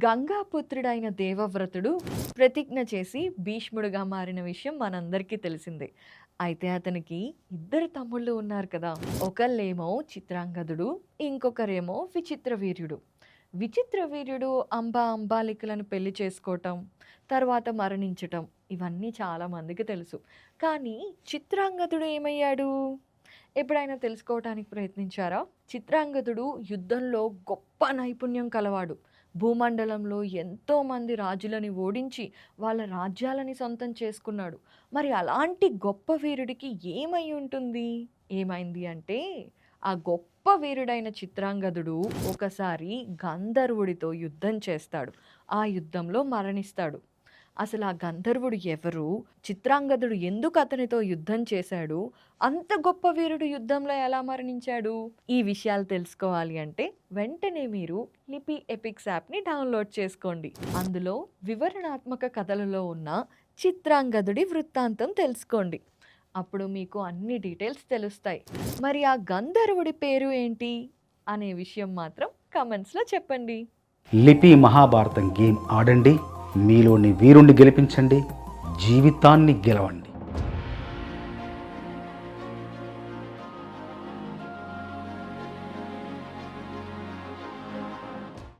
గంగాపుత్రుడైన దేవవ్రతుడు ప్రతిజ్ఞ చేసి భీష్ముడిగా మారిన విషయం మనందరికీ తెలిసిందే. అయితే అతనికి ఇద్దరు తమ్ముళ్ళు ఉన్నారు కదా! ఒకళ్ళేమో చిత్రాంగదుడు, ఇంకొకరేమో విచిత్రవీర్యుడు. విచిత్రవీర్యుడు అంబాలికలను పెళ్లి చేసుకోవటం, తర్వాత మరణించటం ఇవన్నీ చాలా మందికి తెలుసు. కానీ చిత్రాంగదుడు ఏమయ్యాడు? ఎప్పుడైనా తెలుసుకోవటానికి ప్రయత్నించారా? చిత్రాంగదుడు యుద్ధంలో గొప్ప నైపుణ్యం కలవాడు. భూమండలంలో ఎంతోమంది రాజులని ఓడించి వాళ్ళ రాజ్యాలని సొంతం చేసుకున్నాడు. మరి అలాంటి గొప్ప వీరుడికి ఏమై ఉంటుంది? ఏమైంది అంటే ఆ గొప్ప వీరుడైన చిత్రాంగదుడు ఒకసారి గంధర్వుడితో యుద్ధం చేస్తాడు. ఆ యుద్ధంలో మరణిస్తాడు. అసలు ఆ గంధర్వుడు ఎవరు? చిత్రాంగదుడు ఎందుకు అతనితో యుద్ధం చేశాడు? అంత గొప్ప వీరుడు యుద్ధంలో ఎలా మరణించాడు? ఈ విషయాలు తెలుసుకోవాలి అంటే వెంటనే మీరు లిపి ఎపిక్స్ యాప్ని డౌన్లోడ్ చేసుకోండి. అందులో వివరణాత్మక కథలలో ఉన్న చిత్రాంగదుడి వృత్తాంతం తెలుసుకోండి. అప్పుడు మీకు అన్ని డీటెయిల్స్ తెలుస్తాయి. మరి ఆ గంధర్వుడి పేరు ఏంటి అనే విషయం మాత్రం కమెంట్స్లో చెప్పండి. లిపి మహాభారతం గేమ్ ఆడండి, మీలోని వీరుణ్ణి గెలిపించండి, జీవితాన్ని గెలవండి.